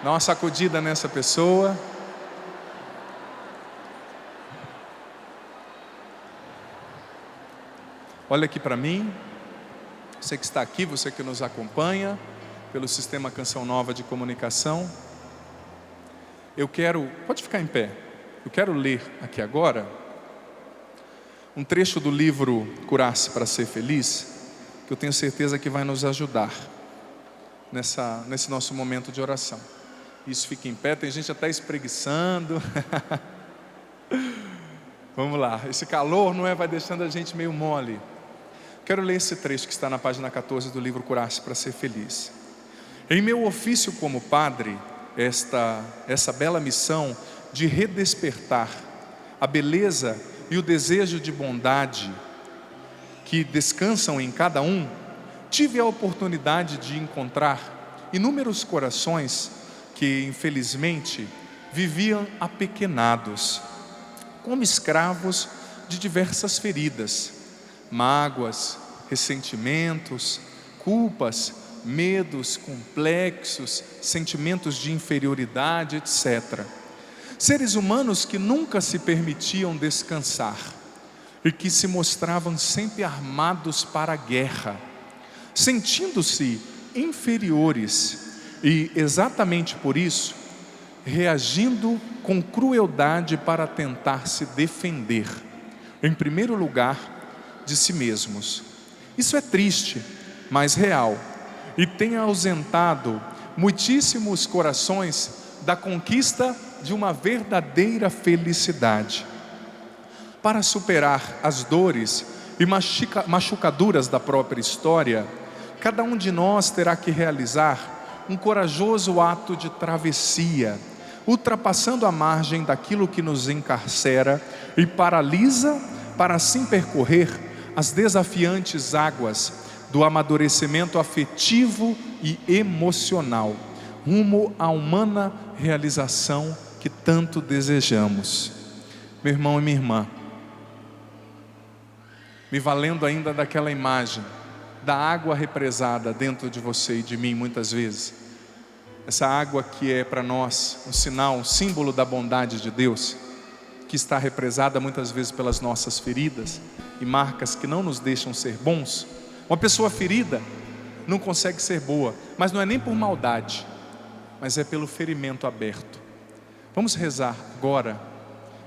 Dá uma sacudida nessa pessoa. Olha aqui para mim. Você que está aqui, você que nos acompanha pelo Sistema Canção Nova de Comunicação. Pode ficar em pé. Eu quero ler aqui agora um trecho do livro Curar-se para Ser Feliz, que eu tenho certeza que vai nos ajudar nesse nosso momento de oração. Isso, fica em pé, tem gente até espreguiçando. Vamos lá, esse calor vai deixando a gente meio mole. Quero ler esse trecho que está na página 14 do livro Curar-se para Ser Feliz. Em meu ofício como padre, essa bela missão de redespertar a beleza e o desejo de bondade que descansam em cada um, tive a oportunidade de encontrar inúmeros corações que infelizmente viviam apequenados, como escravos de diversas feridas, mágoas, ressentimentos, culpas, medos, complexos, sentimentos de inferioridade, etc. Seres humanos que nunca se permitiam descansar e que se mostravam sempre armados para a guerra, sentindo-se inferiores e, exatamente por isso, reagindo com crueldade para tentar se defender, em primeiro lugar, de si mesmos. Isso é triste, mas real, e tem ausentado muitíssimos corações da conquista de uma verdadeira felicidade. Para superar as dores e machucaduras da própria história, cada um de nós terá que realizar um corajoso ato de travessia, ultrapassando a margem daquilo que nos encarcera e paralisa, para assim percorrer as desafiantes águas do amadurecimento afetivo e emocional, rumo à humana realização que tanto desejamos. Meu irmão e minha irmã, me valendo ainda daquela imagem da água represada dentro de você e de mim muitas vezes, essa água que é para nós um sinal, um símbolo da bondade de Deus, que está represada muitas vezes pelas nossas feridas e marcas que não nos deixam ser bons. Uma pessoa ferida não consegue ser boa, mas não é nem por maldade, mas é pelo ferimento aberto. Vamos rezar agora,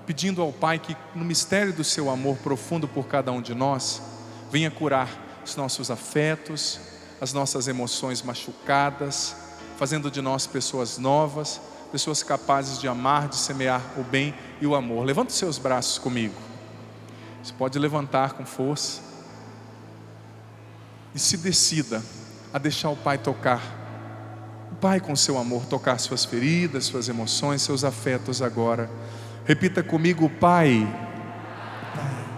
pedindo ao Pai que no mistério do seu amor profundo por cada um de nós, venha curar os nossos afetos, as nossas emoções machucadas, fazendo de nós pessoas novas, pessoas capazes de amar, de semear o bem e o amor. Levanta os seus braços comigo. Você pode levantar com força e se decida a deixar o Pai tocar. O Pai, com seu amor, tocar suas feridas, suas emoções, seus afetos agora. Repita comigo: Pai,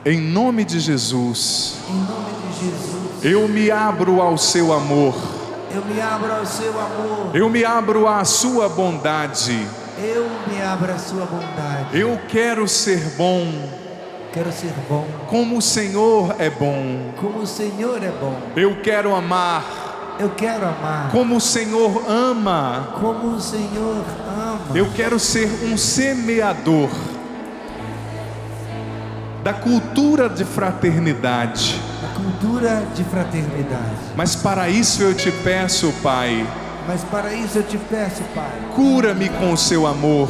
em nome de Jesus, eu me abro ao seu amor. Eu me abro ao seu amor. Eu me abro à sua bondade. Eu me abro à sua bondade. Eu quero ser bom. Quero ser bom. Como o Senhor é bom. Como o Senhor é bom. Eu quero amar. Eu quero amar. Como o Senhor ama. Como o Senhor ama. Eu quero ser um semeador da cultura de fraternidade. A cultura de fraternidade. Mas para isso eu te peço, Pai. Mas para isso eu te peço, Pai. Cura-me com o seu amor.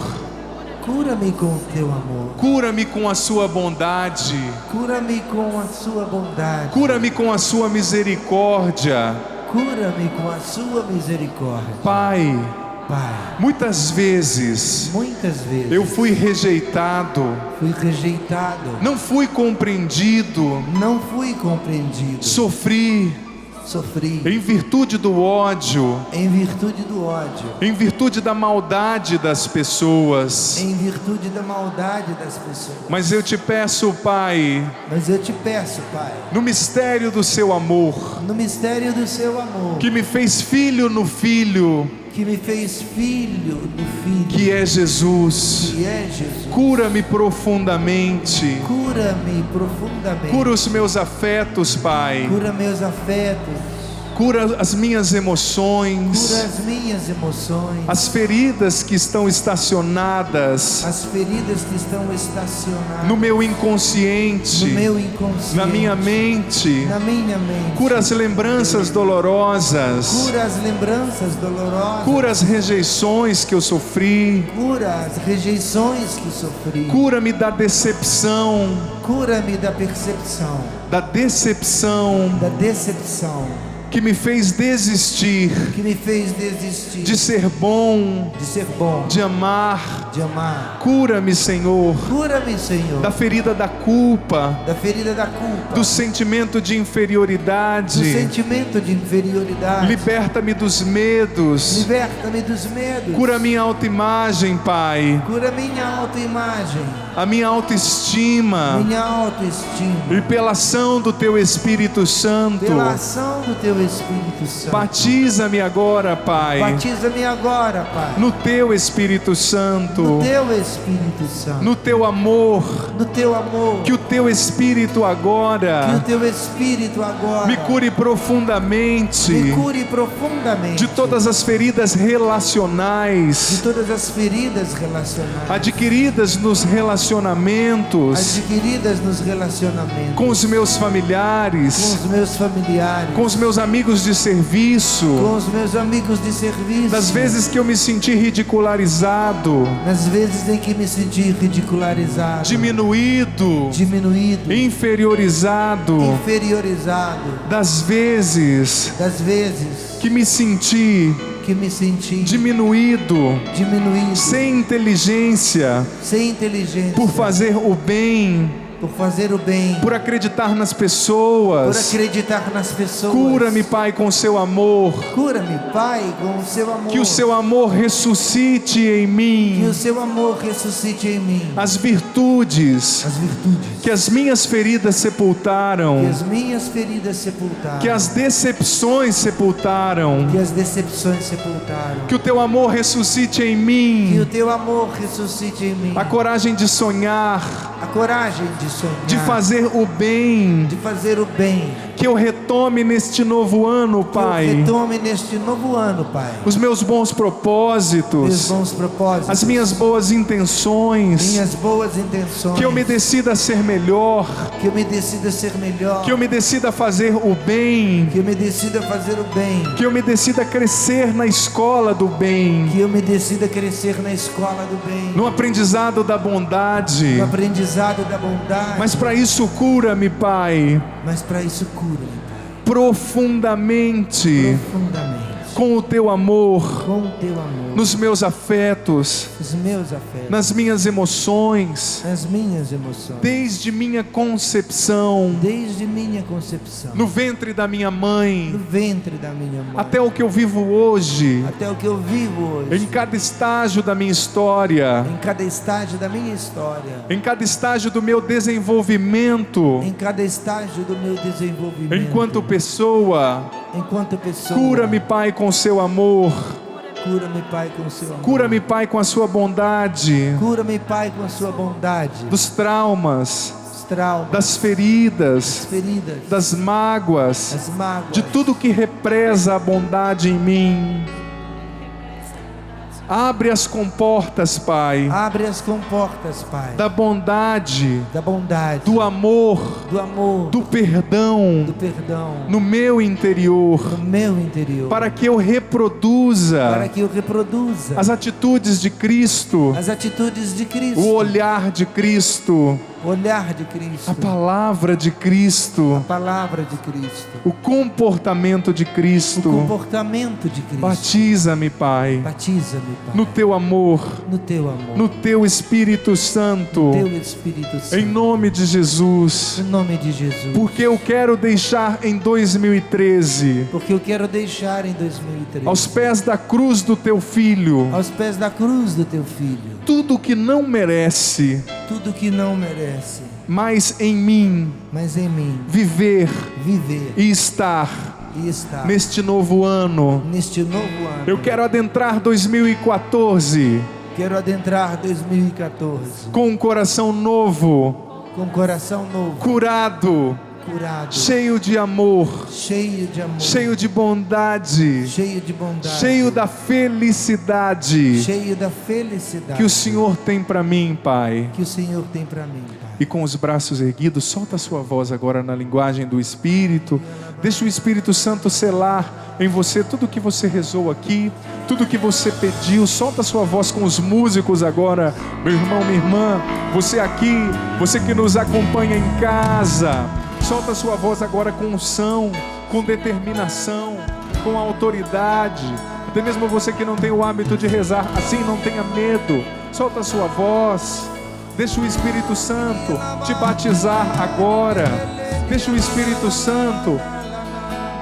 Cura-me com o teu amor. Cura-me com a sua bondade. Cura-me com a sua bondade. Cura-me com a sua misericórdia. Cura-me com a sua misericórdia. Pai, Pai, muitas vezes eu fui rejeitado, não fui compreendido, sofri em virtude do ódio, em virtude da maldade das pessoas. Mas eu te peço, Pai, no mistério do seu amor, que me fez filho no Filho, que me fez filho do Filho, que é Jesus. que é Jesus. Cura-me profundamente. Cura-me profundamente. Cura os meus afetos, Pai. Cura meus afetos. Cura as minhas emoções. Cura as minhas emoções. As feridas que estão estacionadas As feridas que estão estacionadas no meu inconsciente, no meu inconsciente, na minha mente. na minha mente. Cura as lembranças dolorosas. Cura as lembranças dolorosas. Cura as rejeições que eu sofri. Cura as rejeições que sofri. Cura-me da decepção. Cura-me da percepção, Da decepção da decepção que me fez desistir que me fez desistir de ser bom, de ser bom, de amar. de amar. Cura-me, Senhor, Cura-me, Senhor, da ferida da culpa, da ferida da culpa, do sentimento de do inferioridade. sentimento de inferioridade. Liberta-me dos medos. Liberta-me dos medos. Cura minha autoimagem, Pai, Cura minha autoimagem, a minha autoestima. minha autoestima. E pela ação do Teu Espírito Santo, Pela ação do Teu Espírito Santo. batiza-me agora, Pai, Batiza-me agora, Pai, no Teu Espírito Santo, no Teu Espírito Santo, no Teu amor. no Teu amor. Que o Teu Espírito Que o agora Teu Espírito agora me cure profundamente me cure profundamente de todas as feridas de relacionais todas as feridas relacionais adquiridas nos relacionamentos adquiridas nos relacionamentos com os meus com familiares, os meus familiares, com os meus amigos de serviço, com os meus amigos de serviço, das vezes que eu me senti ridicularizado, nas vezes em que me senti ridicularizado, diminuído, diminuído, inferiorizado, inferiorizado, das vezes das vezes que me senti que me senti diminuído, diminuído, sem inteligência, sem inteligência, por fazer o bem, por fazer o bem, por acreditar nas por pessoas. acreditar nas pessoas. Cura-me, Pai, com seu amor. Cura-me, Pai, com o seu amor. Que o seu amor ressuscite em Que mim o seu amor ressuscite em mim as virtudes as virtudes que as minhas feridas que sepultaram, as minhas feridas sepultaram, que as decepções sepultaram. que as decepções sepultaram. Que o teu amor ressuscite em Que mim o teu amor ressuscite em mim a coragem de sonhar, a coragem de sonhar, de fazer o bem. de fazer o bem. Que eu retome neste novo ano, Que eu Pai, retome neste novo ano, Pai, os meus bons meus propósitos, bons propósitos, as minhas boas intenções. minhas boas intenções. Que eu me decida a ser melhor, Que eu me decida ser melhor. que eu me decida a fazer o bem, Que eu me decida fazer o bem. que eu me decida a crescer na escola do bem, Que eu me decida crescer na escola do bem, no aprendizado da bondade. no aprendizado da bondade. Mas para isso cura-me, Pai, Mas para isso cura-me, Pai, profundamente, profundamente, com o teu amor, com o teu amor, nos meus afetos, nos meus afetos, nas minhas emoções, nas minhas emoções, desde minha concepção, desde minha concepção, no ventre da minha no mãe, ventre da minha mãe, até o que eu vivo hoje, até o que eu vivo em hoje, cada estágio da minha história, em cada estágio da minha história, em cada estágio do meu desenvolvimento, em cada estágio do meu desenvolvimento, enquanto pessoa. enquanto pessoa. Cura-me, Pai, com seu amor. Cura-me, Pai, com o seu amor. Cura-me, Pai, com a sua bondade, Cura-me, Pai, com a sua bondade, dos traumas, dos traumas, das feridas, das feridas, das mágoas, das mágoas, de tudo que represa a bondade em mim. Abre as comportas, Pai, Abre as comportas, Pai, da bondade, da bondade, do amor, do amor, do perdão do perdão no meu interior, no meu interior, para que eu reproduza para que eu reproduza as atitudes de Cristo, as atitudes de Cristo, o olhar de Cristo, o olhar de Cristo, a palavra de a Cristo, palavra de Cristo, o comportamento de o Cristo. comportamento de Cristo. Batiza-me, Pai, Batiza-me, Pai, no teu amor, no teu amor, no teu Espírito Santo, teu Espírito Santo, em nome de Jesus, no nome de Jesus, porque eu quero deixar em 2013, porque eu quero deixar em 2013 aos pés da cruz do teu Filho, aos pés da cruz do teu Filho, tudo que não merece, tudo que não merece, mas em mim mas em mim viver viver e estar e está neste novo ano. neste novo ano. Eu quero adentrar 2014 Quero adentrar 2014 com um coração novo, com um coração novo, curado, curado, cheio de amor, cheio de amor, cheio de bondade, cheio de bondade, cheio da felicidade cheio da felicidade que o Senhor tem para mim, Pai. que o Senhor tem para mim, Pai. E com os braços erguidos, solta a sua voz agora na linguagem do Espírito. Deixa o Espírito Santo selar em você tudo que você rezou aqui, tudo que você pediu. Solta a sua voz com os músicos agora, meu irmão, minha irmã. Você aqui, você que nos acompanha em casa, solta a sua voz agora com unção, com determinação, com autoridade. Até mesmo você que não tem o hábito de rezar assim, não tenha medo. Solta a sua voz. Deixa o Espírito Santo te batizar agora. Deixa o Espírito Santo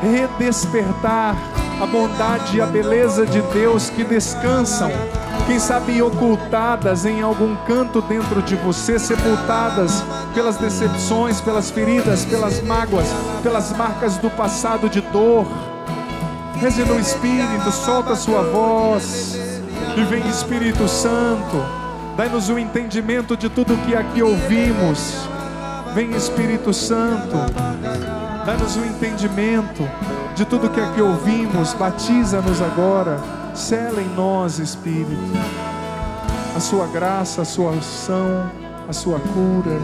redespertar a bondade e a beleza de Deus que descansam, quem sabe ocultadas em algum canto dentro de você, sepultadas pelas decepções, pelas feridas, pelas mágoas, pelas marcas do passado de dor. Reze no Espírito, solta a sua voz e vem Espírito Santo, dai-nos o entendimento de tudo que aqui ouvimos. Vem Espírito Santo, dá-nos o entendimento de tudo que aqui ouvimos. Batiza-nos agora, sela em nós, Espírito, a sua graça, a sua unção, a sua cura.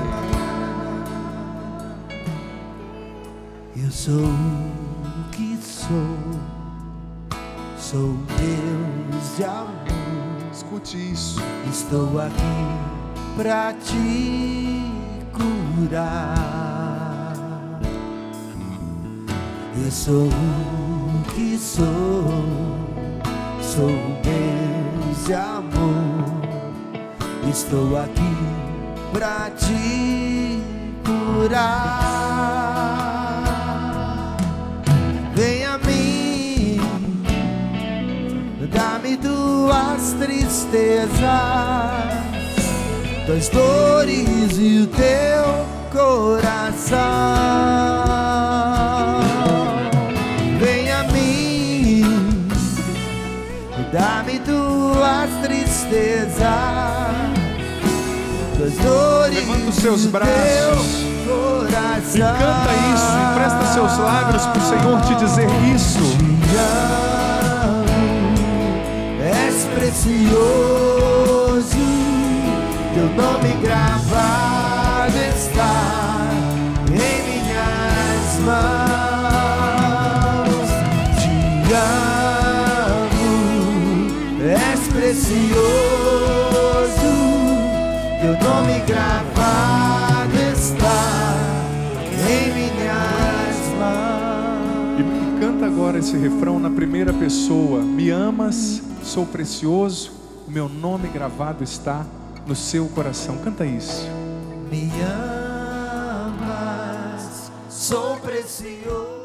Eu sou o que sou Deus de amor. Escute isso. Estou aqui pra te curar. Eu sou o que sou Deus de amor. Estou aqui pra te curar. Vem a mim, dá-me tuas tristezas, tuas dores e o teu coração. Vem a mim, dá-me tuas tristezas, tuas dores. Levanta os seus braços e canta isso, empresta seus lábios para o Senhor te dizer isso. Te amo, és precioso, teu nome gravado está em minhas mãos. Te amo, és precioso, teu nome gravado está em minhas mãos. E canta agora esse refrão na primeira pessoa. Me amas, sou precioso, o meu nome gravado está no seu coração. Canta isso. Me amas, sou precioso.